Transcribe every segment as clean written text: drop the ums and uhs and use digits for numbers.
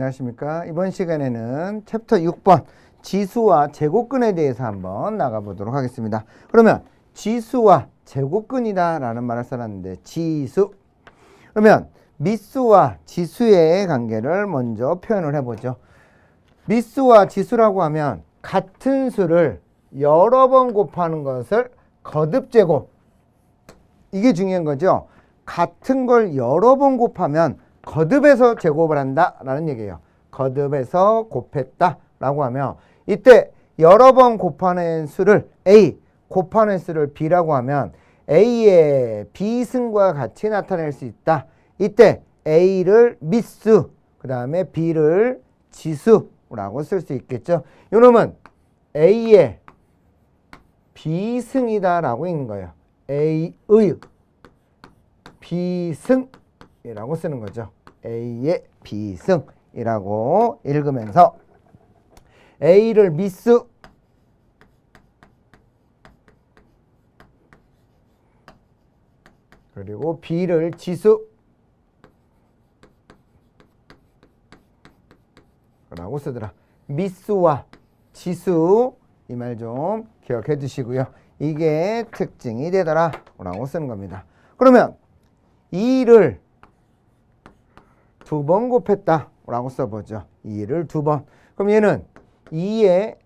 안녕하십니까. 이번 시간에는 챕터 6번 지수와 제곱근에 대해서 한번 나가보도록 하겠습니다. 그러면 지수와 제곱근이다 라는 말을 써놨는데 지수, 그러면 미수와 지수의 관계를 먼저 표현을 해보죠. 미수와 지수라고 하면 같은 수를 여러 번 곱하는 것을 거듭제곱, 이게 중요한 거죠. 같은 걸 여러 번 곱하면 거듭해서 제곱을 한다 라는 얘기예요. 거듭해서 곱했다 라고 하면 이때 여러 번 곱하는 수를 A, 곱하는 수를 B라고 하면 A의 비승과 같이 나타낼 수 있다. 이때 A를 미수, 그 다음에 B를 지수라고 쓸 수 있겠죠. 이놈은 A의 비승이다 라고 있는 거예요. A의 비승이라고 쓰는 거죠. A의 비승이라고 읽으면서 A를 미수, 그리고 B를 지수 라고 쓰더라. 미수와 지수, 이 말 좀 기억해 두시고요. 이게 특징이 되더라 라고 쓰는 겁니다. 그러면 2를 두 번 곱했다 라고 써보죠. 2를 두 번. 그럼 얘는 2의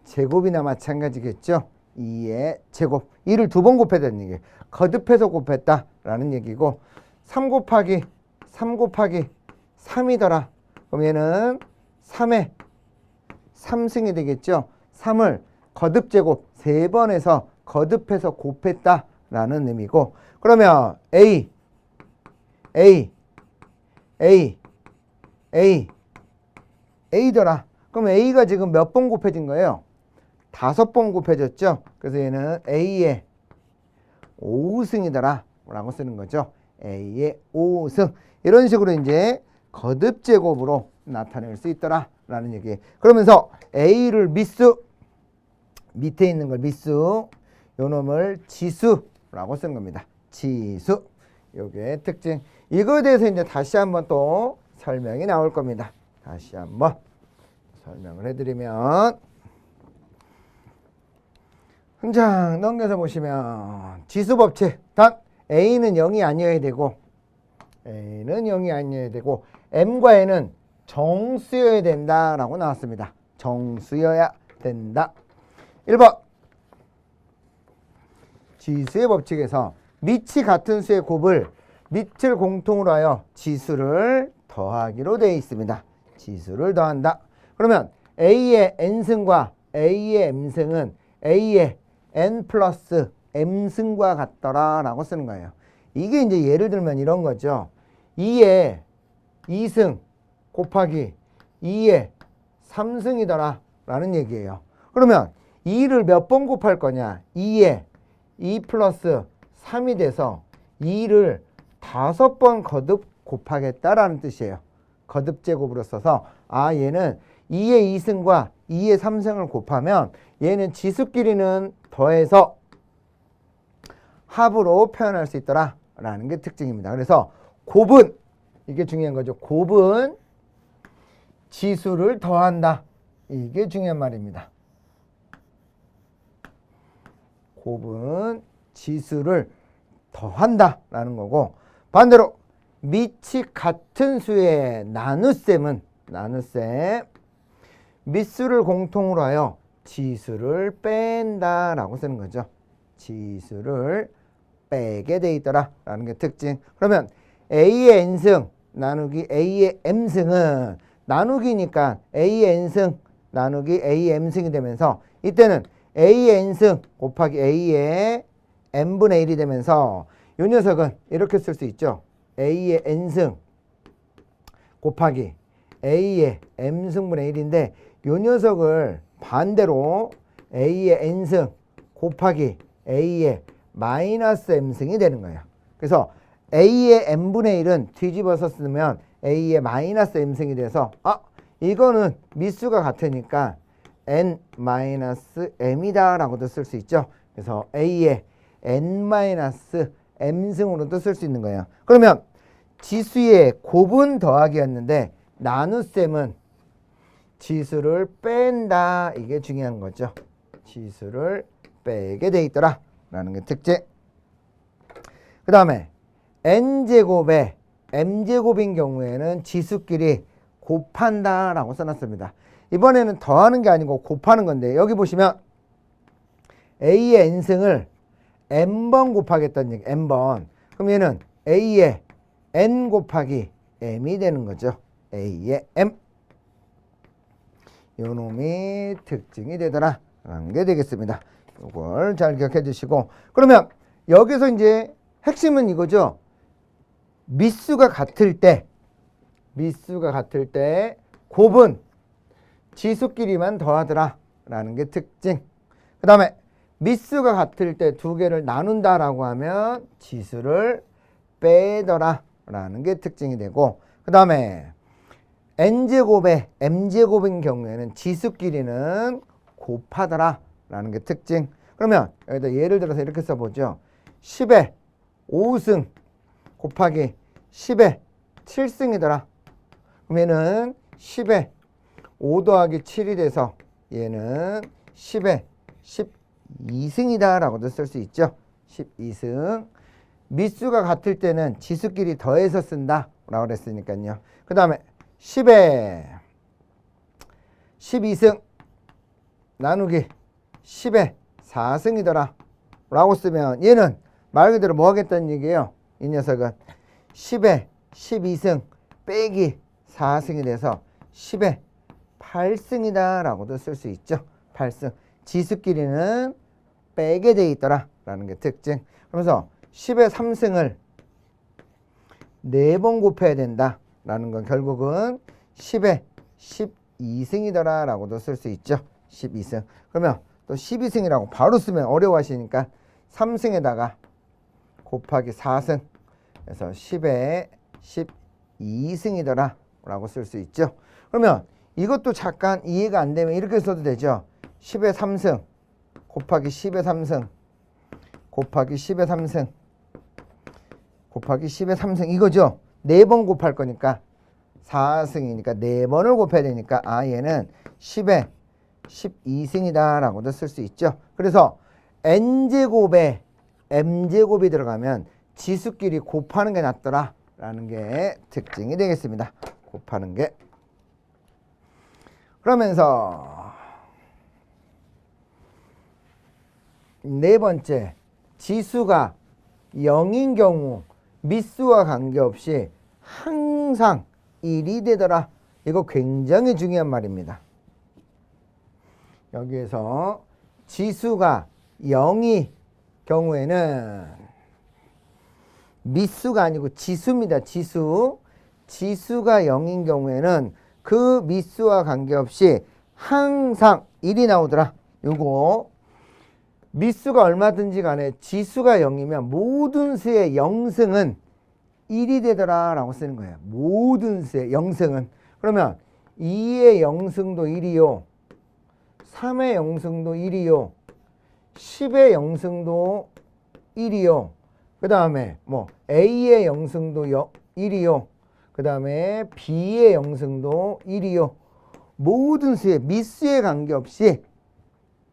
제곱이나 마찬가지겠죠. 2의 제곱. 2를 두 번 곱했다는 얘기예요. 거듭해서 곱했다 라는 얘기고, 3 곱하기 3이더라. 그럼 얘는 3의 3승이 되겠죠. 3을 거듭제곱 3번에서 거듭해서 곱했다 라는 의미고, 그러면 A더라. 그럼 A가 지금 몇 번 곱해진 거예요? 5번 곱해졌죠. 그래서 얘는 A의 5승이더라 라고 쓰는 거죠. A의 5승. 이런 식으로 이제 거듭제곱으로 나타낼 수 있더라 라는 얘기. 그러면서 A를 미수, 밑에 있는 걸 미수, 요 놈을 지수라고 쓰는 겁니다. 지수. 요게 특징. 이거에 대해서 이제 다시 한번 또 설명이 나올 겁니다. 다시 한번 설명을 해드리면, 한 넘겨서 보시면 지수 법칙. 단 A는 0이 아니어야 되고, M과 N은 정수여야 된다라고 나왔습니다. 정수여야 된다. 1번 지수의 법칙에서 밑이 같은 수의 곱을 밑을 공통으로 하여 지수를 더하기로 되어 있습니다. 지수를 더한다. 그러면 A의 N승과 A의 M승은 A의 N 플러스 M승과 같더라 라고 쓰는 거예요. 이게 이제 예를 들면 이런 거죠. 2의 2승 곱하기 2의 3승이더라 라는 얘기예요. 그러면 2를 몇 번 곱할 거냐? 2에 2 플러스 3이 돼서 2를 5번 거듭 곱하겠다라는 뜻이에요. 거듭 제곱으로 써서 얘는 2의 2승과 2의 3승을 곱하면 얘는 지수끼리는 더해서 합으로 표현할 수 있더라 라는 게 특징입니다. 그래서 곱은, 이게 중요한 거죠. 곱은 지수를 더한다. 이게 중요한 말입니다. 곱은 지수를 더한다 라는 거고, 반대로 밑이 같은 수의 나눗셈은 밑수를 공통으로 하여 지수를 뺀다 라고 쓰는 거죠. 지수를 빼게 돼 있더라 라는 게 특징. 그러면 A의 N승 나누기 A의 M승은 나누기니까 A의 N승 나누기 A의 M승이 되면서 이때는 A의 N승 곱하기 A의 N분의 1이 되면서 이 녀석은 이렇게 쓸 수 있죠. A의 N승 곱하기 A의 M승분의 1인데 이 녀석을 반대로 A의 N승 곱하기 A의 마이너스 M승이 되는 거예요. 그래서 A의 N분의 1은 뒤집어서 쓰면 A의 마이너스 M승이 돼서 이거는 미수가 같으니까 N-M이다 라고도 쓸 수 있죠. 그래서 A의 N-M승으로도 쓸 수 있는 거예요. 그러면 지수의 곱은 더하기였는데 나눗셈은 지수를 뺀다. 이게 중요한 거죠. 지수를 빼게 돼 있더라 라는 게 특징. 그 다음에 n제곱에 m제곱인 경우에는 지수끼리 곱한다 라고 써놨습니다. 이번에는 더하는 게 아니고 곱하는 건데, 여기 보시면 a의 n승을 n번 곱하겠다는 얘기. n번. 그럼 얘는 a의 n 곱하기 m이 되는 거죠. a의 m. 요 놈이 특징이 되더라 라는 게 되겠습니다. 이걸 잘 기억해 주시고, 그러면 여기서 이제 핵심은 이거죠. 미수가 같을 때 곱은 지수끼리만 더하더라 라는 게 특징. 그 다음에 미수가 같을 때 두 개를 나눈다 라고 하면 지수를 빼더라 라는 게 특징이 되고, 그 다음에 n제곱에 m제곱인 경우에는 지수끼리는 곱하더라 라는 게 특징. 그러면 여기다 예를 들어서 이렇게 써보죠. 10의 5승 곱하기 10의 7승이더라. 그러면은 10의 5 더하기 7이 돼서 얘는 10의 12승이다 라고도 쓸 수 있죠. 12승. 미수가 같을 때는 지수끼리 더해서 쓴다 라고 그랬으니까요. 그 다음에 10의 12승 나누기 10의 4승이더라 라고 쓰면 얘는 말 그대로 뭐 하겠다는 얘기예요. 이 녀석은 10의 12승 빼기 4승이 돼서 10의 8승이다 라고도 쓸 수 있죠. 8승. 지수끼리는 빼게 돼 있더라 라는 게 특징. 그러면서 10의 3승을 4번 곱해야 된다 라는 건 결국은 10의 12승이더라 라고도 쓸 수 있죠. 12승. 그러면 또 12승이라고 바로 쓰면 어려워하시니까 3승에다가 곱하기 4승 그래서 10의 12승이더라 라고 쓸 수 있죠. 그러면 이것도 잠깐 이해가 안 되면 이렇게 써도 되죠. 10의 3승 곱하기 10의 3승 곱하기 10의 3승 곱하기 10의 3승 이거죠. 4번 곱할 거니까 4승이니까 4번을 곱해야 되니까 얘는 10의 12승이다 라고도 쓸 수 있죠. 그래서 n제곱에 m제곱이 들어가면 지수끼리 곱하는 게 낫더라 라는 게 특징이 되겠습니다. 곱하는 게. 그러면서 네 번째, 지수가 0인 경우 미수와 관계없이 항상 1이 되더라. 이거 굉장히 중요한 말입니다. 여기에서 지수가 0이 경우에는 미수가 아니고 지수입니다. 지수가 0인 경우에는 그 미수와 관계없이 항상 1이 나오더라. 요거 미수가 얼마든지 간에 지수가 0이면 모든 수의 영승은 1이 되더라 라고 쓰는 거예요. 모든 수의 영승은. 그러면 2의 영승도 1이요. 3의 영승도 1이요. 10의 영승도 1이요. 그 다음에 뭐 A의 영승도 1이요. 그 다음에 B의 영승도 1이요. 모든 수의 미수에 관계없이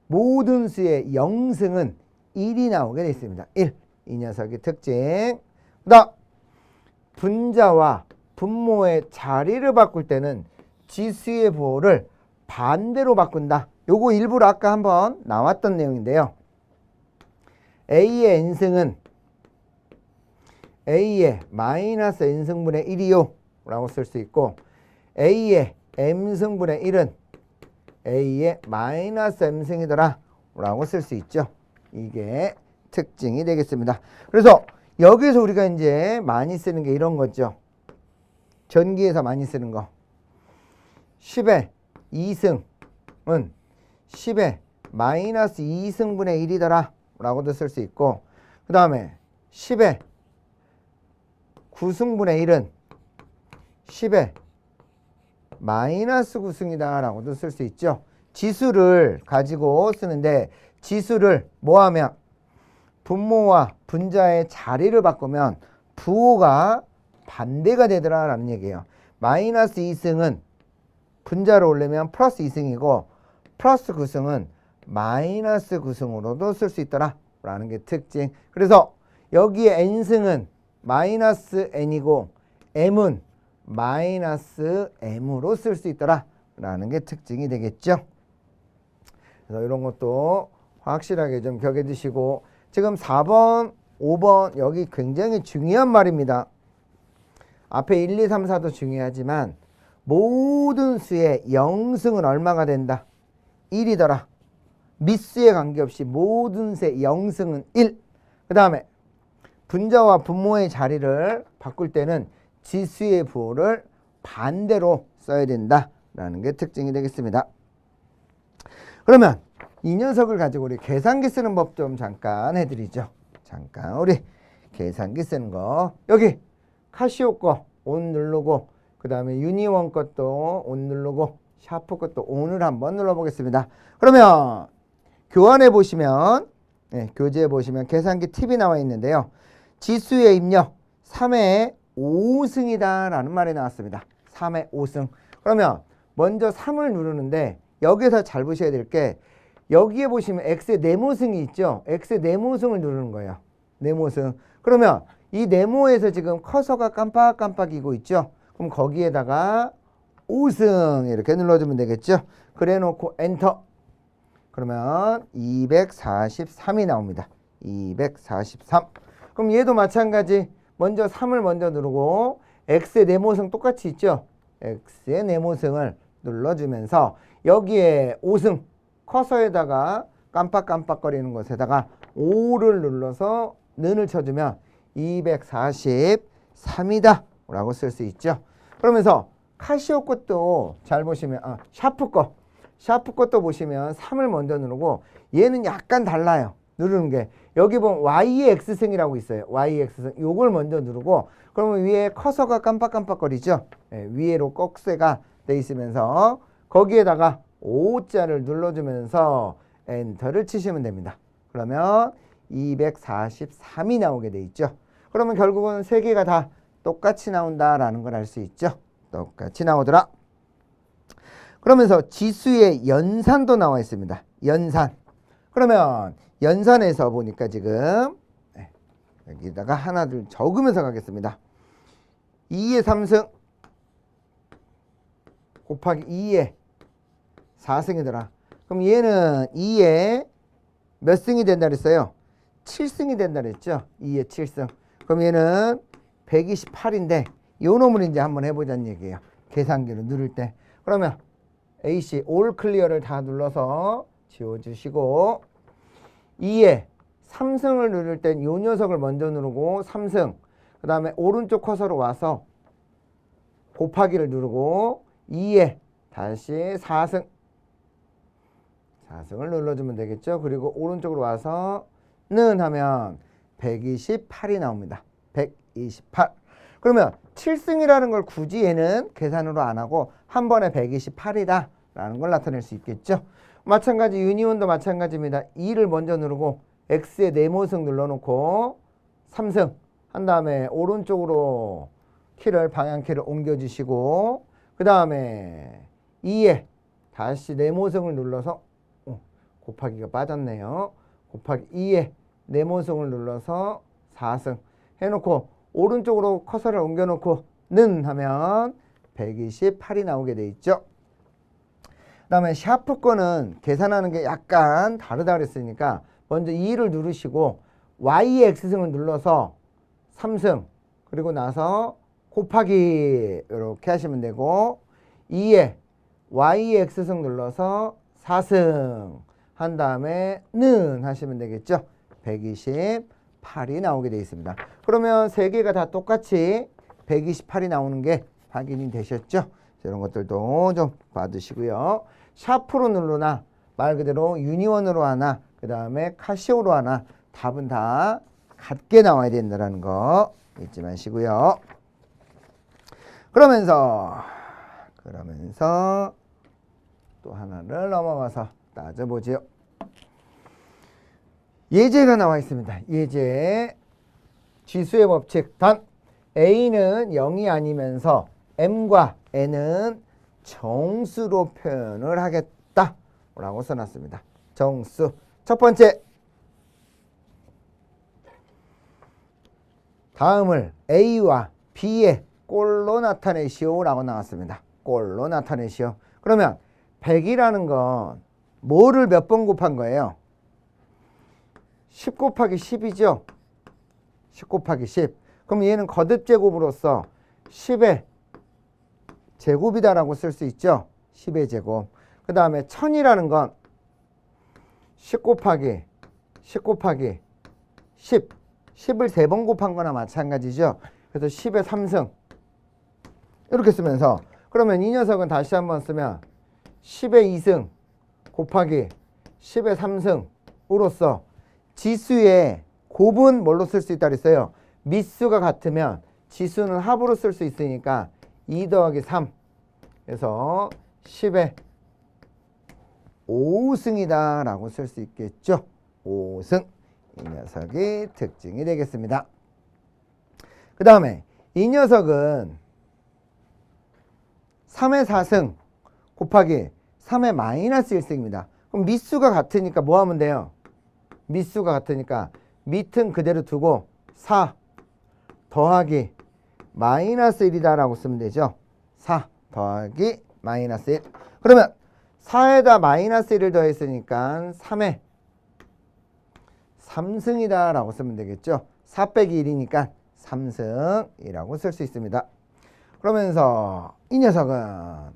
모든 수의 영승은 1이 나오게 되어 있습니다. 1. 이 녀석의 특징. 그 다음 분자와 분모의 자리를 바꿀 때는 지수의 부호를 반대로 바꾼다. 요거 일부러 아까 한번 나왔던 내용인데요. A의 n승은 A의 마이너스 n승분의 1이요 라고 쓸 수 있고, A의 m승분의 1은 A의 마이너스 m승이더라 라고 쓸 수 있죠. 이게 특징이 되겠습니다. 그래서 여기서 우리가 이제 많이 쓰는 게 이런 거죠. 전기에서 많이 쓰는 거. 10의 2승은 10의 마이너스 2승분의 1이더라 라고도 쓸 수 있고, 그 다음에 10의 9승분의 1은 10의 마이너스 9승이다 라고도 쓸 수 있죠. 지수를 가지고 쓰는데 지수를 뭐하면 분모와 분자의 자리를 바꾸면 부호가 반대가 되더라 라는 얘기예요. 마이너스 2승은 분자로 올리면 플러스 2승이고 플러스 9승은 마이너스 9승으로도 쓸 수 있더라 라는 게 특징. 그래서 여기에 n승은 마이너스 n이고 m은 마이너스 m으로 쓸 수 있더라 라는 게 특징이 되겠죠. 그래서 이런 것도 확실하게 좀 기억해 두시고, 지금 4번 5번 여기 굉장히 중요한 말입니다. 앞에 1, 2, 3, 4도 중요하지만 모든 수의 0승은 얼마가 된다? 1이더라. 밑수에 관계없이 모든 수의 0승은 1. 그 다음에 분자와 분모의 자리를 바꿀 때는 지수의 부호를 반대로 써야 된다라는 게 특징이 되겠습니다. 그러면 이 녀석을 가지고 우리 계산기 쓰는 법 좀 잠깐 해드리죠. 잠깐 우리 계산기 쓰는 거, 여기 카시오 거 온 누르고, 그 다음에 유니원 것도 온 누르고, 샤프 것도 온을 한번 눌러보겠습니다. 그러면 교환해 보시면, 교재에 보시면 계산기 팁이 나와 있는데요. 지수의 입력 3의 5승이다 라는 말이 나왔습니다. 3의 5승. 그러면 먼저 3을 누르는데 여기서 잘 보셔야 될 게, 여기에 보시면 x의 네모승이 있죠. x의 네모승을 누르는 거예요. 네모승. 그러면 이 네모에서 지금 커서가 깜빡깜빡이고 있죠. 그럼 거기에다가 5승 이렇게 눌러주면 되겠죠. 그래 놓고 엔터. 그러면 243이 나옵니다. 243. 그럼 얘도 마찬가지. 먼저 3을 먼저 누르고 x의 네모승 똑같이 있죠. x의 네모승을 눌러주면서 여기에 5승 커서에다가 깜빡깜빡거리는 것에다가 5를 눌러서 는을 쳐주면 243이다 라고 쓸 수 있죠. 그러면서 카시오 것도 잘 보시면, 샤프 것도 보시면 3을 먼저 누르고, 얘는 약간 달라요. 누르는 게 여기 보면 y의 x승이라고 있어요. y의 x승 요걸 먼저 누르고, 그러면 위에 커서가 깜빡깜빡거리죠. 위에로 꼭새가 돼 있으면서 거기에다가 5자를 눌러주면서 엔터를 치시면 됩니다. 그러면 243이 나오게 돼 있죠. 그러면 결국은 세 개가 다 똑같이 나온다라는 걸 알 수 있죠. 똑같이 나오더라. 그러면서 지수의 연산도 나와 있습니다. 연산. 그러면 연산에서 보니까 지금 여기다가 하나둘 적으면서 가겠습니다. 2의 3승 곱하기 2의 4승이더라. 그럼 얘는 2의 몇 승이 된다 그랬어요? 7승이 된다 그랬죠. 2의 7승. 그럼 얘는 128인데 요 놈을 이제 한번 해보자는 얘기예요. 계산기로 누를 때. 그러면 AC 올 클리어를 다 눌러서 지워주시고, 2의 3승을 누를 땐 요 녀석을 먼저 누르고 3승, 그 다음에 오른쪽 커서로 와서 곱하기를 누르고 2의 다시 4승을 눌러주면 되겠죠. 그리고 오른쪽으로 와서 는 하면 128이 나옵니다. 128. 그러면 7승이라는 걸 굳이 얘는 계산으로 안 하고 한 번에 128이다 라는 걸 나타낼 수 있겠죠. 마찬가지 유니온도 마찬가지입니다. 2를 먼저 누르고 x의 네모승 눌러놓고 3승 한 다음에 오른쪽으로 방향키를 옮겨주시고, 그 다음에 2에 다시 네모승을 눌러서 곱하기가 빠졌네요. 곱하기 2에 네모승을 눌러서 4승 해놓고 오른쪽으로 커서를 옮겨놓고 는 하면 128이 나오게 돼 있죠. 그 다음에 샤프 거는 계산하는 게 약간 다르다 그랬으니까 먼저 2를 누르시고 y의 x승을 눌러서 3승 그리고 나서 곱하기 이렇게 하시면 되고, 2에 y의 x승 눌러서 4승 한 다음에 는 하시면 되겠죠. 128이 나오게 되어 있습니다. 그러면 세 개가 다 똑같이 128이 나오는 게 확인이 되셨죠? 이런 것들도 좀 봐두시고요. 샤프로 누르나 말 그대로 유니원으로 하나 그 다음에 카시오로 하나 답은 다 같게 나와야 된다는 거 잊지 마시고요. 그러면서 또 하나를 넘어가서 따져보죠. 예제가 나와 있습니다. 예제 지수의 법칙. 단 A는 0이 아니면서 m과 n은 정수로 표현을 하겠다 라고 써놨습니다. 정수. 첫 번째, 다음을 a와 b의 꼴로 나타내시오 라고 나왔습니다. 꼴로 나타내시오. 그러면 100이라는 건 뭐를 몇 번 곱한 거예요? 10 곱하기 10이죠. 10 곱하기 10. 그럼 얘는 거듭제곱으로서 10의 제곱이다라고 쓸 수 있죠. 10의 제곱. 그 다음에 1000이라는 건 10 곱하기 10 곱하기 10. 10을 3번 곱한 거나 마찬가지죠. 그래서 10의 3승. 이렇게 쓰면서 그러면 이 녀석은 다시 한번 쓰면 10의 2승 곱하기 10의 3승으로서 지수의 곱은 뭘로 쓸 수 있다 그랬어요? 미수가 같으면 지수는 합으로 쓸 수 있으니까 2 더하기 3. 그래서 10의 5승이다 라고 쓸 수 있겠죠. 5승. 이 녀석이 특징이 되겠습니다. 그 다음에 이 녀석은 3의 4승 곱하기 3의 마이너스 1승입니다. 그럼 미수가 같으니까 뭐 하면 돼요? 미수가 같으니까 밑은 그대로 두고 4 더하기 마이너스 1이다 라고 쓰면 되죠. 4 더하기 마이너스 1. 그러면 4에다 마이너스 1을 더했으니까 3의 3승이다 라고 쓰면 되겠죠. 4 빼기 1이니까 3승이라고 쓸 수 있습니다. 그러면서 이 녀석은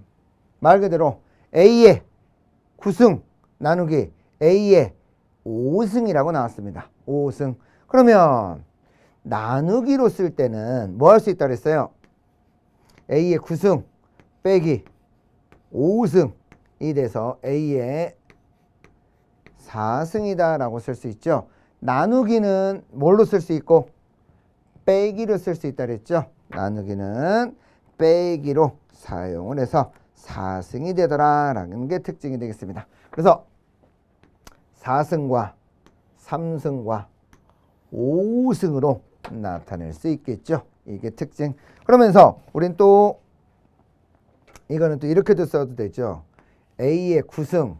말 그대로 A의 9승 나누기 A의 5승이라고 나왔습니다. 5승. 그러면 나누기로 쓸 때는 뭐 할 수 있다 그랬어요? A의 9승 빼기 5승이 돼서 A의 4승이다 라고 쓸 수 있죠. 나누기는 뭘로 쓸 수 있고 빼기로 쓸 수 있다 그랬죠. 나누기는 빼기로 사용을 해서 4승이 되더라 라는 게 특징이 되겠습니다. 그래서 4승과 3승과 5승으로 나타낼 수 있겠죠. 이게 특징. 그러면서 우린 또 이거는 또 이렇게도 써도 되죠. A의 9승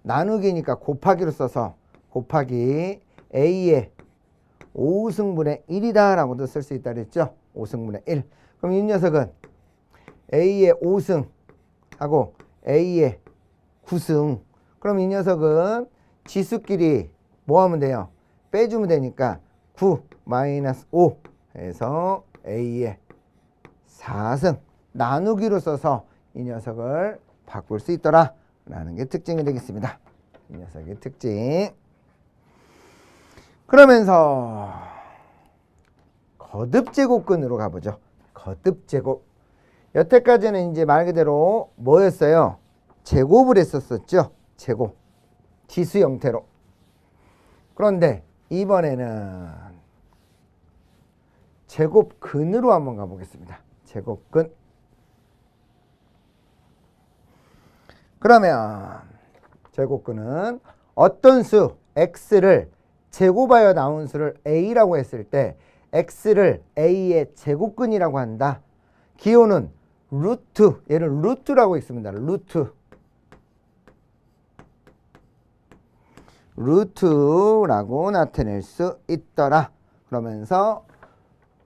나누기니까 곱하기로 써서 곱하기 A의 5승분의 1이다 라고도 쓸 수 있다 그랬죠. 5승분의 1. 그럼 이 녀석은 A의 5승 하고 A의 9승. 그럼 이 녀석은 지수끼리 뭐 하면 돼요? 빼주면 되니까 9 마이너스 5 해서 A의 4승. 나누기로 써서 이 녀석을 바꿀 수 있더라 라는 게 특징이 되겠습니다. 이 녀석의 특징. 그러면서 거듭제곱근으로 가보죠. 거듭제곱. 여태까지는 이제 말 그대로 뭐였어요? 제곱을 했었었죠. 제곱. 지수 형태로. 그런데 이번에는 제곱근으로 한번 가보겠습니다. 제곱근. 그러면 제곱근은 어떤 수 x를 제곱하여 나온 수를 a라고 했을 때 x를 a의 제곱근이라고 한다. 기호는 루트, 얘를 루트라고 읽습니다. 루트라고 나타낼 수 있더라. 그러면서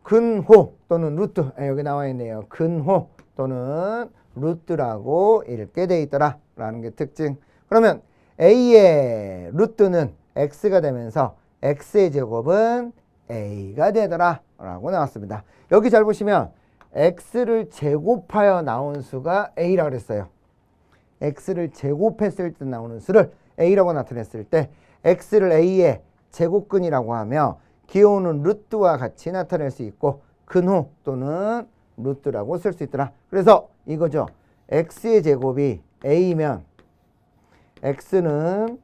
근호 또는 루트, 여기 나와 있네요. 근호 또는 루트라고 읽게 돼 있더라 라는 게 특징. 그러면 a의 루트는 x가 되면서 x의 제곱은 a가 되더라 라고 나왔습니다. 여기 잘 보시면 x를 제곱하여 나온 수가 a라고 그랬어요. x를 제곱했을 때 나오는 수를 a라고 나타냈을 때 x를 a의 제곱근이라고 하며 기호는 루트와 같이 나타낼 수 있고 근호 또는 루트라고 쓸 수 있더라. 그래서 이거죠. x의 제곱이 a면 x는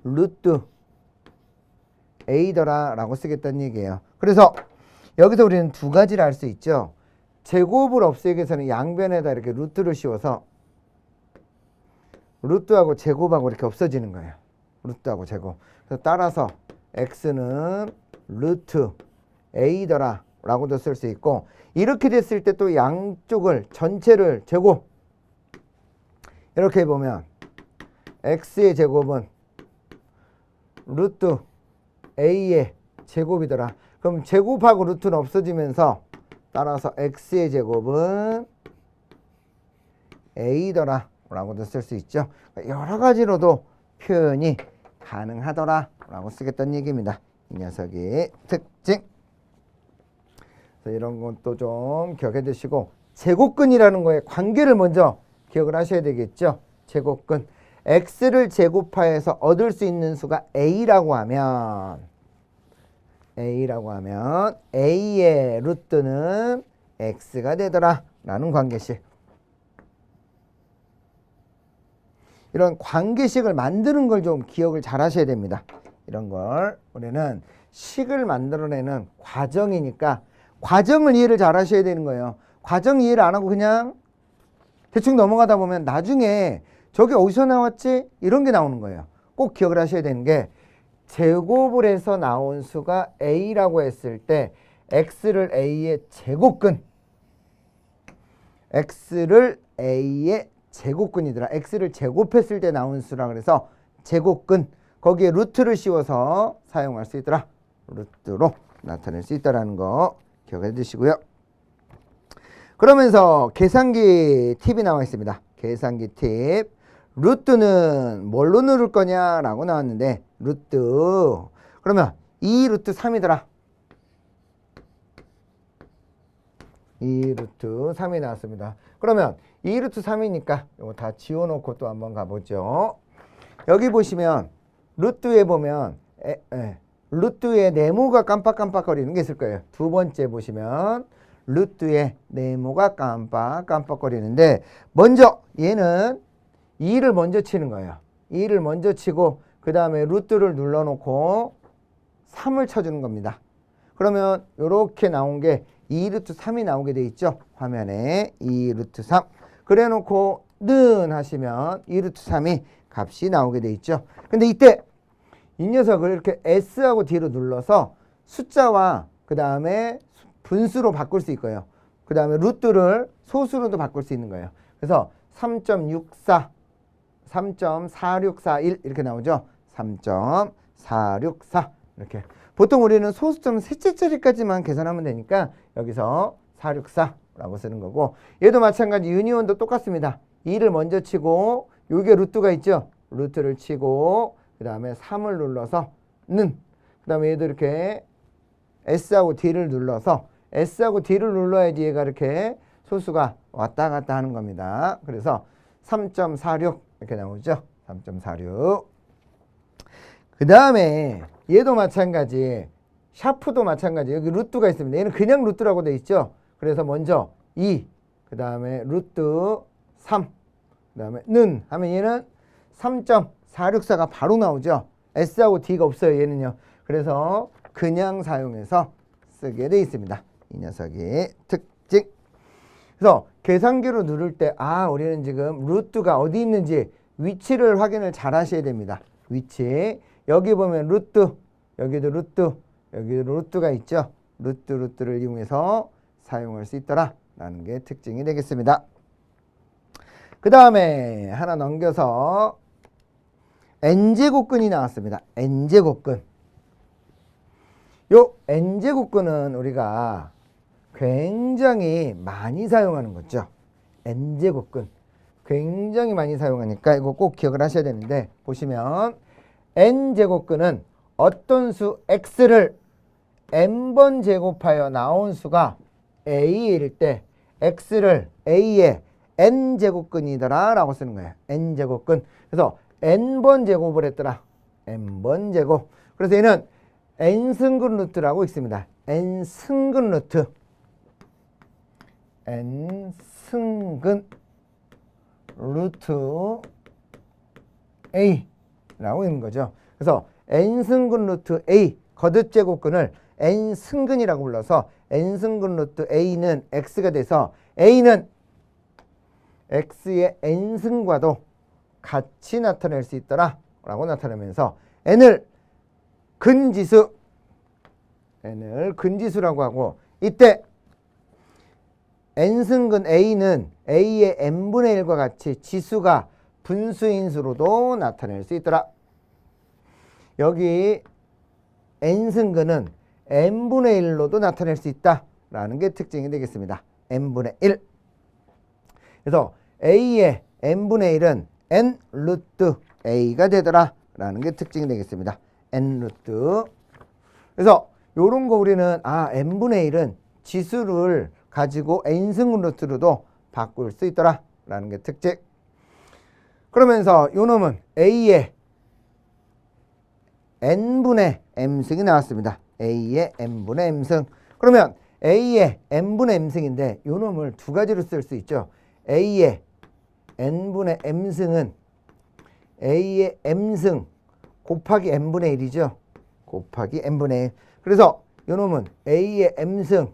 루트 a더라 라고 쓰겠다는 얘기예요. 그래서 여기서 우리는 두 가지를 알 수 있죠. 제곱을 없애기 위해서는 양변에다 이렇게 루트를 씌워서 루트하고 제곱하고 이렇게 없어지는 거예요. 루트하고 제곱. 그래서 따라서 x는 루트 a더라 라고도 쓸 수 있고, 이렇게 됐을 때 또 양쪽을 전체를 제곱 이렇게 보면 x의 제곱은 루트 a의 제곱이더라. 그럼 제곱하고 루트는 없어지면서 따라서 x의 제곱은 a더라 라고도 쓸 수 있죠. 여러 가지로도 표현이 가능하더라 라고 쓰겠다는 얘기입니다. 이 녀석의 특징. 이런 것도 좀 기억해 두시고, 제곱근이라는 거에 관계를 먼저 기억을 하셔야 되겠죠. 제곱근. x를 제곱하여서 얻을 수 있는 수가 a라고 하면 a의 루트는 x가 되더라 라는 관계식. 이런 관계식을 만드는 걸 좀 기억을 잘 하셔야 됩니다. 이런 걸 우리는 식을 만들어내는 과정이니까 과정을 이해를 잘 하셔야 되는 거예요. 과정 이해를 안 하고 그냥 대충 넘어가다 보면 나중에 저게 어디서 나왔지? 이런 게 나오는 거예요. 꼭 기억을 하셔야 되는 게, 제곱을 해서 나온 수가 a라고 했을 때 x를 a의 제곱근, x를 a의 제곱근이더라. x를 제곱했을 때 나온 수라 그래서 제곱근, 거기에 루트를 씌워서 사용할 수 있더라. 루트로 나타낼 수 있다는 거 기억해 두시고요. 그러면서 계산기 팁이 나와 있습니다. 계산기 팁. 루트는 뭘로 누를 거냐라고 나왔는데, 루트 그러면 2 루트 3이더라. 2 루트 3이 나왔습니다. 그러면 2 루트 3이니까 이거 다 지워놓고 또 한번 가보죠. 여기 보시면 루트에 보면 루트에 네모가 깜빡깜빡거리는 게 있을 거예요. 두 번째 보시면 루트에 네모가 깜빡깜빡거리는데, 먼저 얘는 2를 먼저 치는 거예요. 2를 먼저 치고 그 다음에 루트를 눌러놓고 3을 쳐주는 겁니다. 그러면 이렇게 나온 게 2 루트 3이 나오게 돼 있죠. 화면에 2 루트 3 그래 놓고 는 하시면 2 루트 3이 값이 나오게 돼 있죠. 근데 이때 이 녀석을 이렇게 S하고 D로 눌러서 숫자와 그 다음에 분수로 바꿀 수 있고요. 그 다음에 루트를 소수로도 바꿀 수 있는 거예요. 그래서 3.64, 3.4641 이렇게 나오죠. 3.464 이렇게. 보통 우리는 소수점 셋째 자리까지만 계산하면 되니까 여기서 464라고 쓰는 거고, 얘도 마찬가지 유니온도 똑같습니다. 2를 먼저 치고 여기에 루트가 있죠. 루트를 치고 그 다음에 3을 눌러서 는, 그 다음에 얘도 이렇게 S하고 D를 눌러서, S하고 D를 눌러야지 얘가 이렇게 소수가 왔다 갔다 하는 겁니다. 그래서 3.46 이렇게 나오죠. 3.46. 그 다음에 얘도 마찬가지, 샤프도 마찬가지. 여기 루트가 있습니다. 얘는 그냥 루트라고 돼 있죠. 그래서 먼저 2, 그 다음에 루트 3, 그 다음에 는 하면 얘는 3.464가 바로 나오죠. S하고 D가 없어요. 얘는요. 그래서 그냥 사용해서 쓰게 돼 있습니다. 이 녀석의 특징. 그래서 계산기로 누를 때 우리는 지금 루트가 어디 있는지 위치를 확인을 잘 하셔야 됩니다. 위치. 여기 보면 루트, 여기도 루트, 여기도 루트가 있죠. 루트를 이용해서 사용할 수 있더라 라는 게 특징이 되겠습니다. 그 다음에 하나 넘겨서 n제곱근이 나왔습니다. n제곱근. 요 n제곱근은 우리가 굉장히 많이 사용하는 거죠. n제곱근. 굉장히 많이 사용하니까 이거 꼭 기억을 하셔야 되는데, 보시면 n제곱근은 어떤 수 x를 n번 제곱하여 나온 수가 a일 때 x를 a의 n제곱근이더라 라고 쓰는 거예요. n제곱근. 그래서 n번 제곱을 했더라. n번 제곱. 그래서 얘는 n승근 루트라고 있습니다. n승근 루트. n승근 루트 a라고 있는 거죠. 그래서 n승근 루트 a 거듭제곱근을 n승근이라고 불러서 n승근 루트 a는 x가 돼서 a는 x의 n승과도 같이 나타낼 수 있더라 라고 나타내면서 n을 근지수라고 하고, 이때 n승근 a는 a의 n분의 1과 같이 지수가 분수인 수로도 나타낼 수 있더라. 여기 n승근은 n분의 1로도 나타낼 수 있다라는 게 특징이 되겠습니다. n분의 1. 그래서 a의 n분의 1은 n 루트 a가 되더라 라는 게 특징이 되겠습니다. n 루트. 그래서 요런 거 우리는 n분의 1은 지수를 가지고 n승근 루트로도 바꿀 수 있더라 라는 게 특징. 그러면서 요 놈은 a의 n분의 m승이 나왔습니다. a의 n분의 m승. 그러면 a의 n분의 m승인데 요 놈을 두 가지로 쓸 수 있죠. a의 n분의 m승은 a의 m승 곱하기 n분의 1이죠. 곱하기 n분의 1. 그래서 요 놈은 a의 m승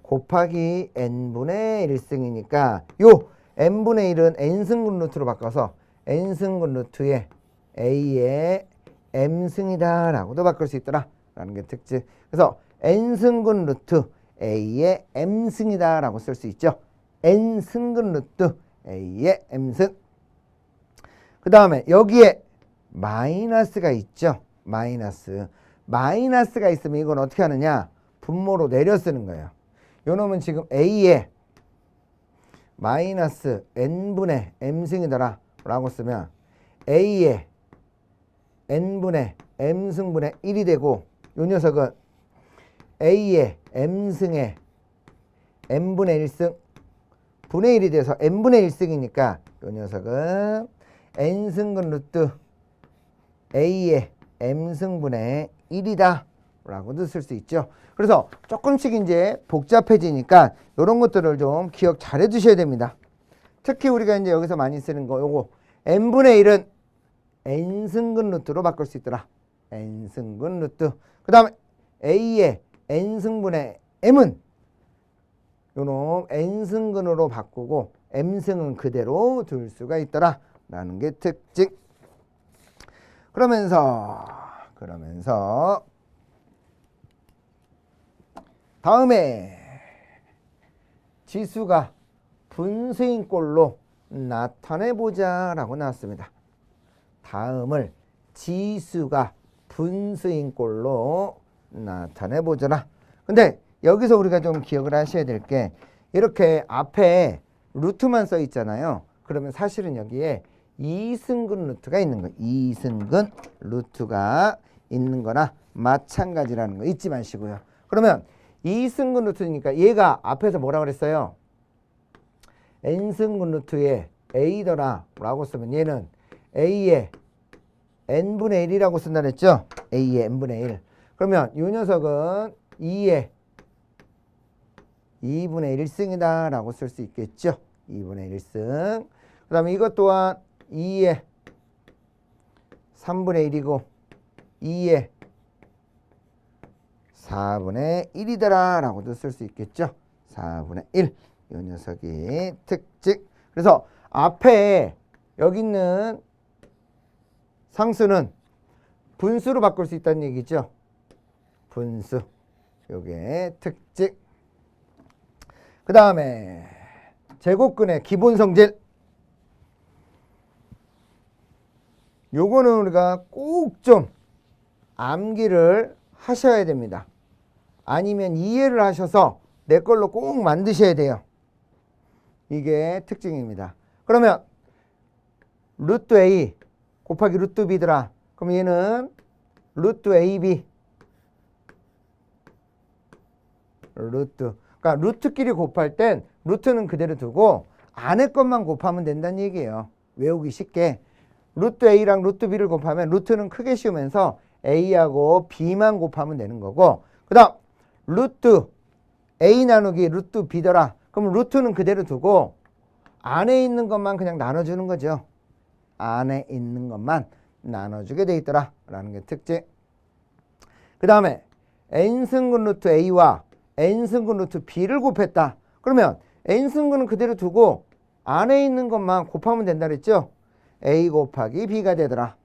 곱하기 n분의 1승이니까 요 n분의 1은 n승근 루트로 바꿔서 n승근 루트에 a의 m승이다 라고도 바꿀 수 있더라 라는 게 특징. 그래서 n승근 루트 a의 m승이다 라고 쓸 수 있죠. n승근 루트 a의 m승. 그 다음에 여기에 마이너스가 있죠. 마이너스가 있으면 이건 어떻게 하느냐, 분모로 내려 쓰는 거예요. 요 놈은 지금 a의 마이너스 n분의 m승이더라 라고 쓰면 a의 n분의 m승분의 1이 되고, 요 녀석은 a의 m승의 n분의 1승 분의 1이 돼서 n분의 1승이니까 요 녀석은 n승근 루트 a의 m승분의 1이다 라고도 쓸 수 있죠. 그래서 조금씩 이제 복잡해지니까 이런 것들을 좀 기억 잘 해두셔야 됩니다. 특히 우리가 이제 여기서 많이 쓰는 거 요거 n분의 1은 n승근 루트로 바꿀 수 있더라. n승근 루트. 그 다음에 a의 n승분의 m은 요놈 n승근으로 바꾸고 m승은 그대로 둘 수가 있더라 라는 게 특징. 그러면서 다음에 지수가 분수인 꼴로 나타내보자 라고 나왔습니다. 다음을 지수가 분수인 꼴로 나타내보자라. 근데 여기서 우리가 좀 기억을 하셔야 될 게, 이렇게 앞에 루트만 써 있잖아요. 그러면 사실은 여기에 이승근 루트가 있는 거예요. 이승근 루트가 있는 거나 마찬가지라는 거 잊지 마시고요. 그러면 이승근 루트니까 얘가 앞에서 뭐라 그랬어요? n승근 루트에 a더라 라고 쓰면 얘는 a의 n분의 1이라고 쓴다 그랬죠? a의 n분의 1. 그러면 이 녀석은 2의 2분의 1승이다 라고 쓸 수 있겠죠? 2분의 1승. 그 다음에 이것 또한 2의 3분의 1이고 2의 4분의 1이더라 라고도 쓸 수 있겠죠. 4분의 1. 이 녀석이 특징. 그래서 앞에 여기 있는 상수는 분수로 바꿀 수 있다는 얘기죠. 분수. 요게 특징. 그 다음에 제곱근의 기본 성질. 요거는 우리가 꼭 좀 암기를 하셔야 됩니다. 아니면 이해를 하셔서 내 걸로 꼭 만드셔야 돼요. 이게 특징입니다. 그러면 루트 a 곱하기 루트 b더라. 그럼 얘는 루트 ab 루트. 그러니까 루트끼리 곱할 땐 루트는 그대로 두고 안에 것만 곱하면 된다는 얘기예요. 외우기 쉽게. 루트 a랑 루트 b를 곱하면 루트는 크게 씌우면서 a하고 b만 곱하면 되는 거고, 그 다음 루트 a 나누기 루트 b더라. 그럼 루트는 그대로 두고 안에 있는 것만 그냥 나눠주는 거죠. 안에 있는 것만 나눠주게 돼 있더라 라는 게 특징. 그 다음에 n승근 루트 a와 n승근 루트 b를 곱했다. 그러면 n승근은 그대로 두고 안에 있는 것만 곱하면 된다 그랬죠. a 곱하기 b가 되더라.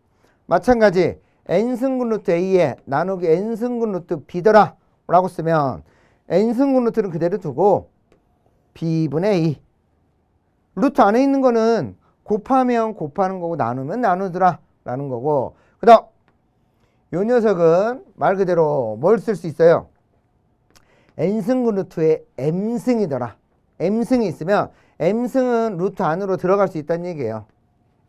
마찬가지 n승근 루트 a에 나누기 n승근 루트 b더라 라고 쓰면 n승분 루트는 그대로 두고 b분의 2 루트 안에 있는 거는 곱하면 곱하는 거고 나누면 나누더라 라는 거고, 그 다음 요 녀석은 말 그대로 뭘 쓸 수 있어요? n승분 루트에 m승이더라. m승이 있으면 m승은 루트 안으로 들어갈 수 있다는 얘기예요.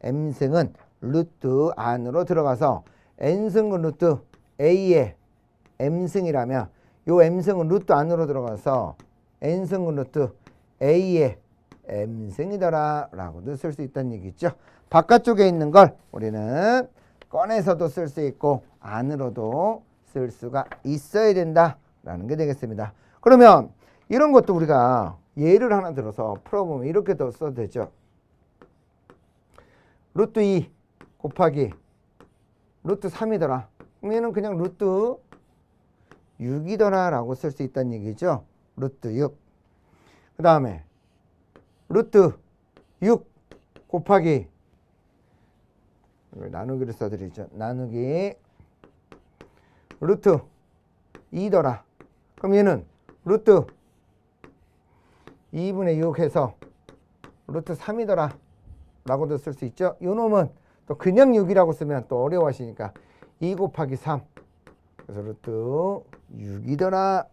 m승은 루트 안으로 들어가서 n승분 루트 a의 m승이라면 요 m승은 루트 안으로 들어가서 n승분 루트 a의 m승이더라 라고도 쓸 수 있다는 얘기죠. 바깥쪽에 있는 걸 우리는 꺼내서도 쓸 수 있고 안으로도 쓸 수가 있어야 된다 라는 게 되겠습니다. 그러면 이런 것도 우리가 예를 하나 들어서 풀어보면 이렇게도 써도 되죠. 루트 2 곱하기 루트 3이더라. 그럼 얘는 그냥 루트 6이더라 라고 쓸 수 있다는 얘기죠. 루트 6. 그 다음에 루트 6 곱하기, 이걸 나누기를 써드리죠. 나누기 루트 2더라. 그럼 얘는 루트 2분의 6 해서 루트 3이더라 라고도 쓸 수 있죠. 요 놈은 또 그냥 6이라고 쓰면 또 어려워하시니까 2 곱하기 3 그래서 루트 6이더라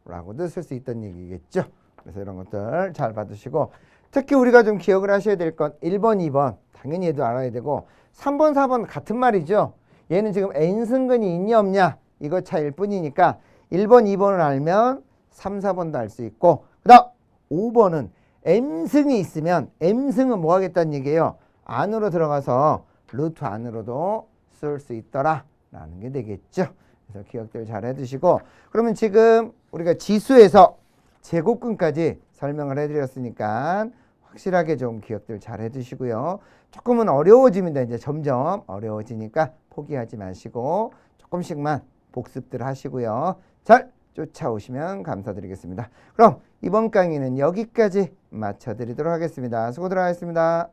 라고도 쓸 수 있다는 얘기겠죠. 그래서 이런 것들 잘 받으시고, 특히 우리가 좀 기억을 하셔야 될 건 1번, 2번 당연히 얘도 알아야 되고 3번, 4번 같은 말이죠. 얘는 지금 n승근이 있냐 없냐 이거 차이일 뿐이니까 1번, 2번을 알면 3, 4번도 알 수 있고, 그 다음 5번은 m승이 있으면 m승은 뭐 하겠다는 얘기예요? 안으로 들어가서 루트 안으로도 쓸 수 있더라 라는 게 되겠죠. 그래서 기억들 잘 해두시고, 그러면 지금 우리가 지수에서 제곱근까지 설명을 해드렸으니까 확실하게 좀 기억들 잘 해두시고요. 조금은 어려워집니다. 이제 점점 어려워지니까 포기하지 마시고 조금씩만 복습들 하시고요. 잘 쫓아오시면 감사드리겠습니다. 그럼 이번 강의는 여기까지 마쳐드리도록 하겠습니다. 수고들 하셨습니다.